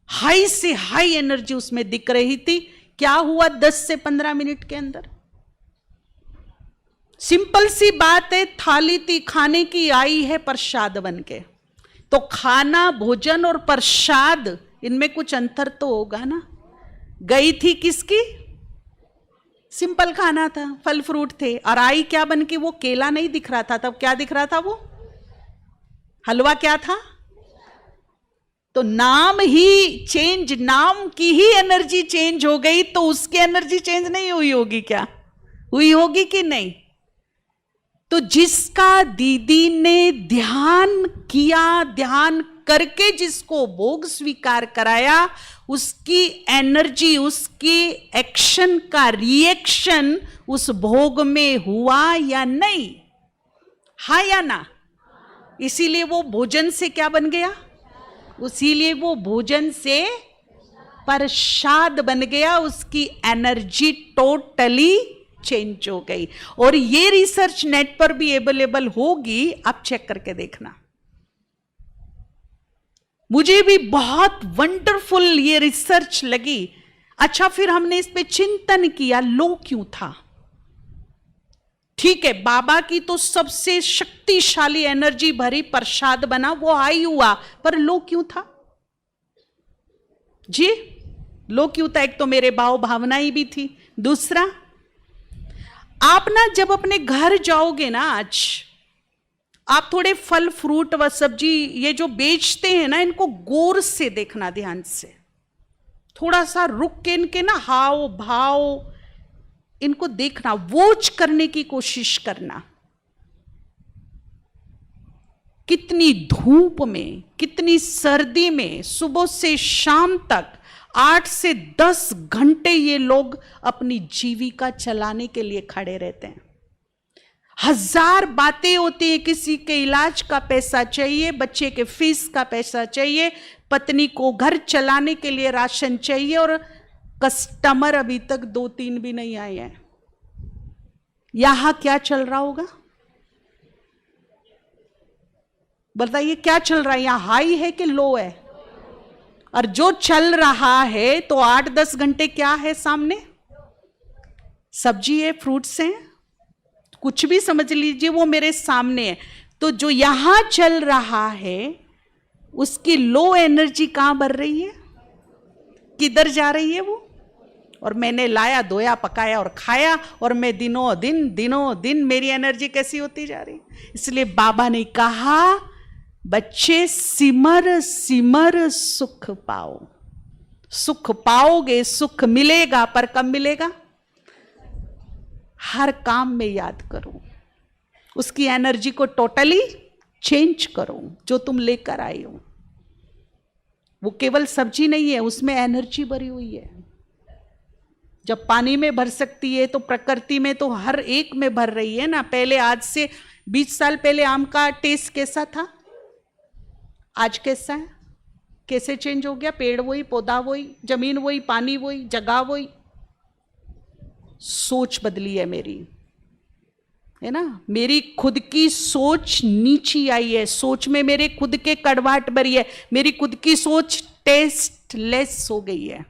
Speaker 1: हाई से हाई एनर्जी उसमें दिख रही थी। क्या हुआ 10 से 15 मिनट के अंदर? सिंपल सी बात है, थाली थी खाने की, आई है प्रसाद बन के। तो खाना, भोजन और प्रसाद, इनमें कुछ अंतर तो होगा ना। गई थी किसकी? सिंपल खाना था, फल फ्रूट थे, और आई क्या बन के? वो केला नहीं दिख रहा था तब, क्या दिख रहा था? वो हलवा क्या था? तो नाम ही चेंज, नाम की ही एनर्जी चेंज हो गई, तो उसकी एनर्जी चेंज नहीं हुई होगी क्या? हुई होगी कि नहीं? तो जिसका दीदी ने ध्यान किया, ध्यान करके जिसको भोग स्वीकार कराया, उसकी एनर्जी, उसकी एक्शन का रिएक्शन उस भोग में हुआ या नहीं? हाँ या ना? इसीलिए वो भोजन से क्या बन गया? इसीलिए वो भोजन से प्रसाद बन गया, उसकी एनर्जी टोटली चेंज हो गई। और ये रिसर्च नेट पर भी अवेलेबल होगी, आप चेक करके देखना। मुझे भी बहुत वंडरफुल ये रिसर्च लगी। अच्छा, फिर हमने इस पे चिंतन किया, लो क्यों था? ठीक है, बाबा की तो सबसे शक्तिशाली एनर्जी भरी प्रसाद बना, वो हाई हुआ, पर लो क्यों था जी? लो क्यों था? एक तो मेरे भाव भावनाएं भी थी, दूसरा आप ना जब अपने घर जाओगे ना, आज आप थोड़े फल फ्रूट व सब्जी ये जो बेचते हैं ना, इनको गौर से देखना, ध्यान से, थोड़ा सा रुक के इनके ना हाव भाव इनको देखना, वॉच करने की कोशिश करना। कितनी धूप में, कितनी सर्दी में, सुबह से शाम तक 8 से 10 घंटे ये लोग अपनी जीविका चलाने के लिए खड़े रहते हैं। हजार बातें होती हैं, किसी के इलाज का पैसा चाहिए, बच्चे के फीस का पैसा चाहिए, पत्नी को घर चलाने के लिए राशन चाहिए, और कस्टमर अभी तक 2-3 भी नहीं आए हैं। यहां क्या चल रहा होगा बताइए? क्या चल रहा है यहां? हाई है कि लो है? और जो चल रहा है तो 8-10 घंटे क्या है सामने? सब्जी है, फ्रूट्स हैं, कुछ भी समझ लीजिए, वो मेरे सामने है। तो जो यहां चल रहा है उसकी लो एनर्जी कहां बढ़ रही है, किधर जा रही है वो? और मैंने लाया, धोया, पकाया और खाया, और मैं दिनों दिन मेरी एनर्जी कैसी होती जा रही। इसलिए बाबा ने कहा, बच्चे सिमर सिमर सुख पाओ। सुख पाओगे, सुख मिलेगा, पर कब मिलेगा? हर काम में याद करो, उसकी एनर्जी को टोटली चेंज करो जो तुम लेकर आए हो। वो केवल सब्जी नहीं है, उसमें एनर्जी भरी हुई है। जब पानी में भर सकती है तो प्रकृति में तो हर एक में भर रही है ना। पहले, आज से 20 साल पहले आम का टेस्ट कैसा था, आज कैसा है? कैसे चेंज हो गया? पेड़ वही, पौधा वही, जमीन वही, पानी वही, जगह वही। सोच बदली है मेरी, है ना। मेरी खुद की सोच नीची आई है, सोच में मेरे खुद के कड़वाहट भरी है, मेरी खुद की सोच टेस्टलेस हो गई है।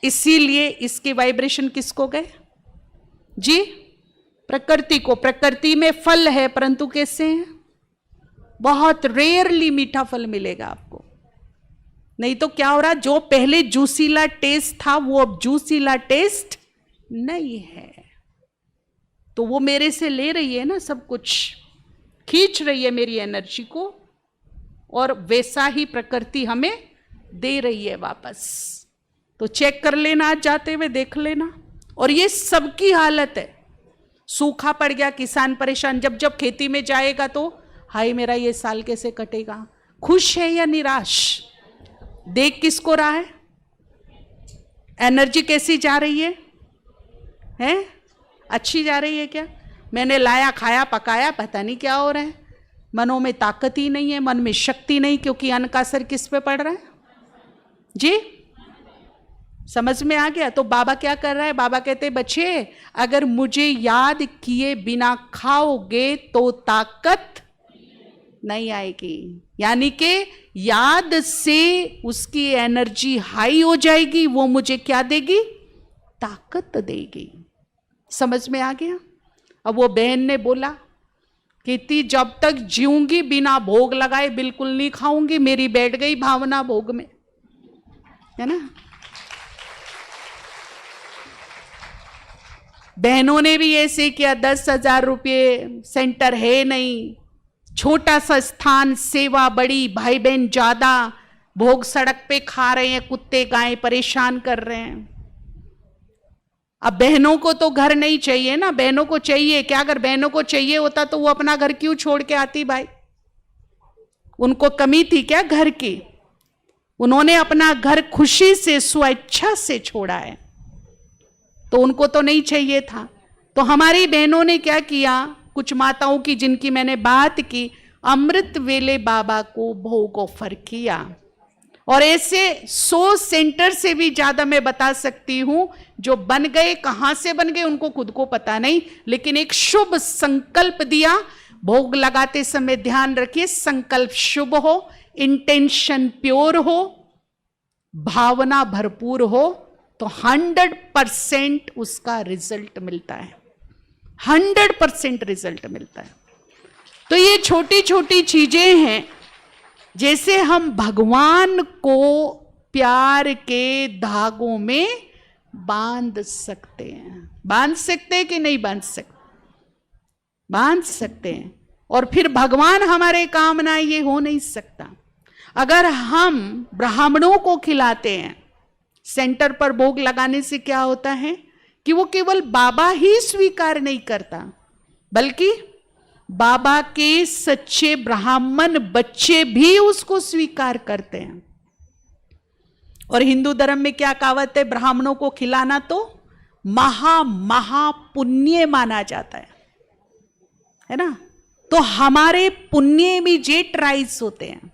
Speaker 1: इसीलिए इसके वाइब्रेशन किसको गए जी? प्रकृति को। प्रकृति में फल है, परंतु कैसे हैं? बहुत रेयरली मीठा फल मिलेगा आपको। नहीं तो क्या हो रहा, जो पहले जूसीला टेस्ट था वो अब जूसीला टेस्ट नहीं है। तो वो मेरे से ले रही है ना, सब कुछ खींच रही है मेरी एनर्जी को, और वैसा ही प्रकृति हमें दे रही है वापस। तो चेक कर लेना, आज जाते हुए देख लेना। और ये सबकी हालत है। सूखा पड़ गया, किसान परेशान, जब जब खेती में जाएगा तो हाय मेरा ये साल कैसे कटेगा। खुश है या निराश? देख किसको रहा है? एनर्जी कैसी जा रही है? हैं? अच्छी जा रही है क्या? मैंने लाया, खाया, पकाया, पता नहीं क्या हो रहा है। मनों में ताकत ही नहीं है, मन में शक्ति नहीं, क्योंकि अन्न का असर किस पे पड़ रहा है जी? समझ में आ गया? तो बाबा क्या कर रहा है? बाबा कहते बच्चे, अगर मुझे याद किए बिना खाओगे तो ताकत नहीं आएगी। यानी कि याद से उसकी एनर्जी हाई हो जाएगी, वो मुझे क्या देगी? ताकत देगी। समझ में आ गया? अब वो बहन ने बोला, कहती जब तक जीऊंगी बिना भोग लगाए बिल्कुल नहीं खाऊंगी। मेरी बैठ गई भावना भोग में, है ना। बहनों ने भी ऐसे किया। 10,000 रुपये, सेंटर है नहीं, छोटा सा स्थान, सेवा बड़ी, भाई बहन ज्यादा, भोग सड़क पे खा रहे हैं, कुत्ते गाय परेशान कर रहे हैं। अब बहनों को तो घर नहीं चाहिए ना, बहनों को चाहिए क्या? अगर बहनों को चाहिए होता तो वो अपना घर क्यों छोड़ के आती भाई? उनको कमी थी क्या घर की? उन्होंने अपना घर खुशी से, स्वेच्छा से छोड़ा है, तो उनको तो नहीं चाहिए था। तो हमारी बहनों ने क्या किया? कुछ माताओं की जिनकी मैंने बात की, अमृत वेले बाबा को भोग ऑफर किया। और ऐसे 100 सेंटर से भी ज्यादा मैं बता सकती हूं जो बन गए, कहां से बन गए उनको खुद को पता नहीं, लेकिन एक शुभ संकल्प दिया। भोग लगाते समय ध्यान रखिए संकल्प शुभ हो, इंटेंशन प्योर हो, भावना भरपूर हो, तो 100% उसका रिजल्ट मिलता है, 100% रिजल्ट मिलता है। तो ये छोटी छोटी चीजें हैं, जैसे हम भगवान को प्यार के धागों में बांध सकते हैं। बांध सकते हैं कि नहीं बांध सकते? बांध सकते हैं। और फिर भगवान हमारे काम ना, ये हो नहीं सकता। अगर हम ब्राह्मणों को खिलाते हैं, सेंटर पर भोग लगाने से क्या होता है कि वो केवल बाबा ही स्वीकार नहीं करता, बल्कि बाबा के सच्चे ब्राह्मण बच्चे भी उसको स्वीकार करते हैं। और हिंदू धर्म में क्या कहावत है? ब्राह्मणों को खिलाना तो महा पुण्य माना जाता है ना? तो हमारे पुण्य में जेट राइज होते हैं,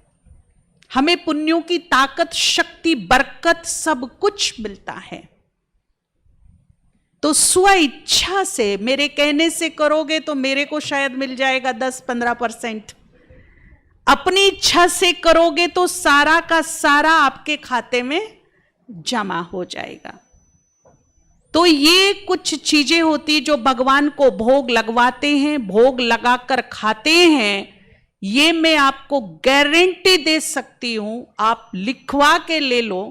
Speaker 1: हमें पुण्यों की ताकत, शक्ति, बरकत सब कुछ मिलता है। तो स्व इच्छा से, मेरे कहने से करोगे तो मेरे को शायद मिल जाएगा 10-15%, अपनी इच्छा से करोगे तो सारा का सारा आपके खाते में जमा हो जाएगा। तो ये कुछ चीजें होती जो भगवान को भोग लगवाते हैं, भोग लगाकर खाते हैं। ये मैं आपको गारंटी दे सकती हूं, आप लिखवा के ले लो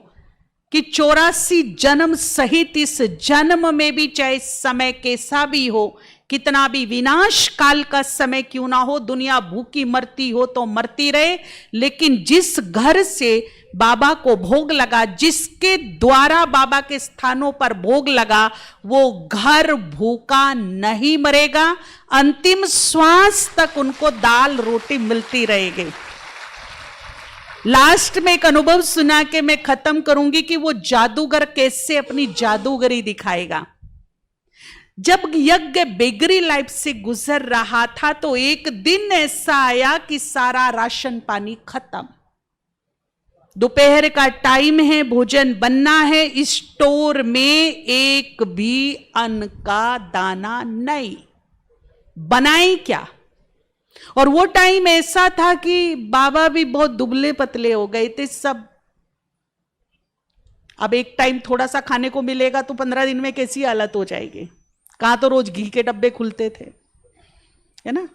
Speaker 1: कि 84 जन्म सहित इस जन्म में भी, चाहे समय कैसा भी हो, कितना भी विनाश काल का समय क्यों ना हो, दुनिया भूखी मरती हो तो मरती रहे, लेकिन जिस घर से बाबा को भोग लगा, जिसके द्वारा बाबा के स्थानों पर भोग लगा, वो घर भूखा नहीं मरेगा। अंतिम श्वास तक उनको दाल रोटी मिलती रहेगी। लास्ट में एक अनुभव सुना के मैं खत्म करूंगी कि वो जादूगर कैसे अपनी जादूगरी दिखाएगा। जब यज्ञ बेगरी लाइफ से गुजर रहा था तो एक दिन ऐसा आया कि सारा राशन पानी खत्म, दोपहर का टाइम है, भोजन बनना है, स्टोर में एक भी अन्न का दाना नहीं, बनाए क्या? और वो टाइम ऐसा था कि बाबा भी बहुत दुबले पतले हो गए थे सब। अब एक टाइम थोड़ा सा खाने को मिलेगा तो 15 दिन में कैसी हालत हो जाएगी। कहां तो रोज घी के डब्बे खुलते थे, है ना।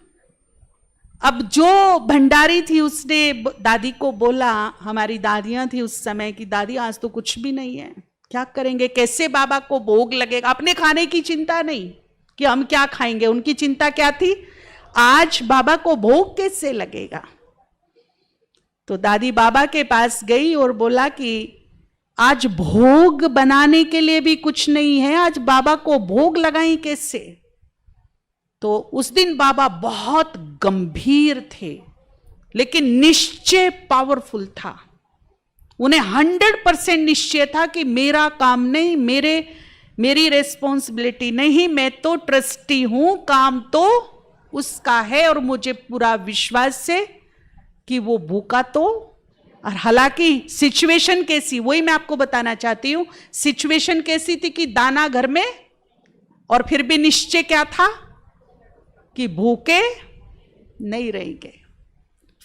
Speaker 1: अब जो भंडारी थी उसने दादी को बोला, हमारी दादियां थी उस समय की, दादी आज तो कुछ भी नहीं है, क्या करेंगे, कैसे बाबा को भोग लगेगा। अपने खाने की चिंता नहीं कि हम क्या खाएंगे, उनकी चिंता क्या थी, आज बाबा को भोग कैसे लगेगा। तो दादी बाबा के पास गई और बोला कि आज भोग बनाने के लिए भी कुछ नहीं है, आज बाबा को भोग लगाएं कैसे। तो उस दिन बाबा बहुत गंभीर थे, लेकिन निश्चय पावरफुल था। उन्हें 100% निश्चय था कि मेरा काम नहीं, मेरी रेस्पॉन्सिबिलिटी नहीं, मैं तो ट्रस्टी हूं, काम तो उसका है। और मुझे पूरा विश्वास है कि वो भूखा तो, और हालांकि सिचुएशन कैसी, वही मैं आपको बताना चाहती हूं, सिचुएशन कैसी थी कि दाना घर में, और फिर भी निश्चय क्या था कि भूखे नहीं रहेंगे।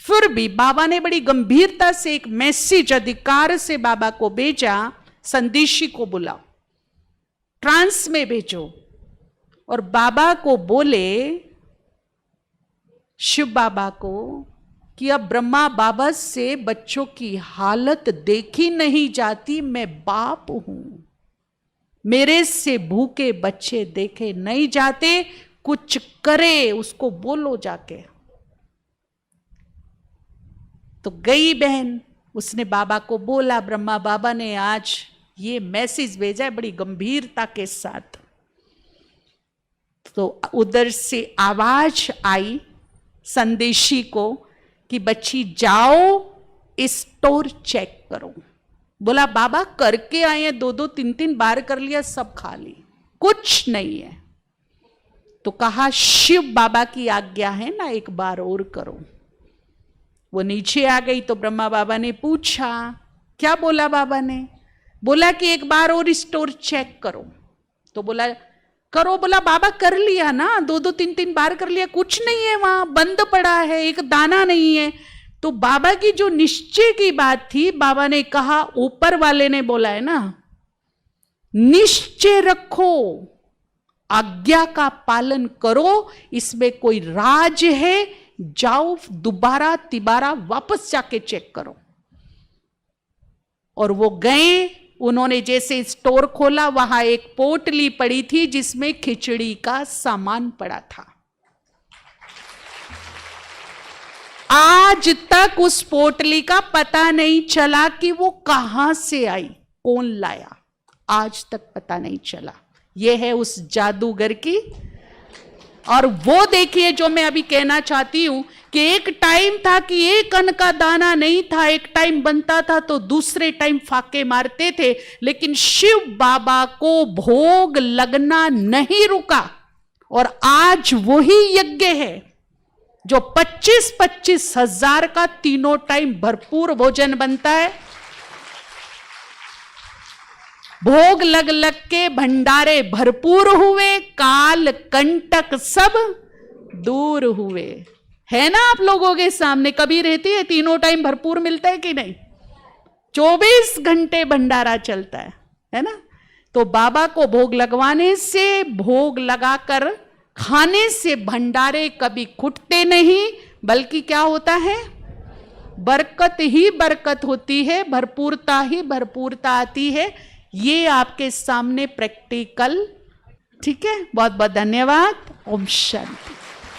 Speaker 1: फिर भी बाबा ने बड़ी गंभीरता से एक मैसेज अधिकार से बाबा को भेजा, संदेशी को बुलाओ, ट्रांस में भेजो, और बाबा को बोले, शिव बाबा को, कि अब ब्रह्मा बाबा से बच्चों की हालत देखी नहीं जाती, मैं बाप हूं, मेरे से भूखे बच्चे देखे नहीं जाते, कुछ करे, उसको बोलो जाके। तो गई बहन, उसने बाबा को बोला, ब्रह्मा बाबा ने आज ये मैसेज भेजा है बड़ी गंभीरता के साथ। तो उधर से आवाज आई संदेशी को कि बच्ची जाओ स्टोर चेक करो। बोला बाबा करके आए हैं, 2-2, 3-3 बार कर लिया, सब खा ली, कुछ नहीं है। तो कहा शिव बाबा की आज्ञा है ना, एक बार और करो। वो नीचे आ गई तो ब्रह्मा बाबा ने पूछा क्या बोला बाबा ने? बोला कि एक बार और स्टोर चेक करो। तो बोला करो। बोला बाबा कर लिया ना, 2-2 3-3 बार कर लिया, कुछ नहीं है, वहां बंद पड़ा है, एक दाना नहीं है। तो बाबा की जो निश्चय की बात थी, बाबा ने कहा, ऊपर वाले ने बोला है ना, निश्चय रखो, आज्ञा का पालन करो, इसमें कोई राज है, जाओ दोबारा तिबारा वापस जाके चेक करो। और वो गए, उन्होंने जैसे स्टोर खोला, वहां एक पोटली पड़ी थी जिसमें खिचड़ी का सामान पड़ा था। आज तक उस पोटली का पता नहीं चला कि वो कहां से आई, कौन लाया, आज तक पता नहीं चला। ये है उस जादूगर की। और वो देखिए जो मैं अभी कहना चाहती हूं कि एक टाइम था कि एक अन्न का दाना नहीं था, एक टाइम बनता था तो दूसरे टाइम फाके मारते थे, लेकिन शिव बाबा को भोग लगना नहीं रुका। और आज वही यज्ञ है जो 25-25 हजार का तीनों टाइम भरपूर भोजन बनता है। भोग लग लग के भंडारे भरपूर हुए, काल कंटक सब दूर हुए। है ना आप लोगों के सामने, कभी रहती है, तीनों टाइम भरपूर मिलता है कि नहीं? 24 घंटे भंडारा चलता है ना? तो बाबा को भोग लगवाने से, भोग लगाकर खाने से भंडारे कभी खुटते नहीं, बल्कि क्या होता है, बरकत ही बरकत होती है, भरपूरता ही भरपूरता आती है। ये आपके सामने प्रैक्टिकल। ठीक है, बहुत बहुत धन्यवाद। ओम शांति।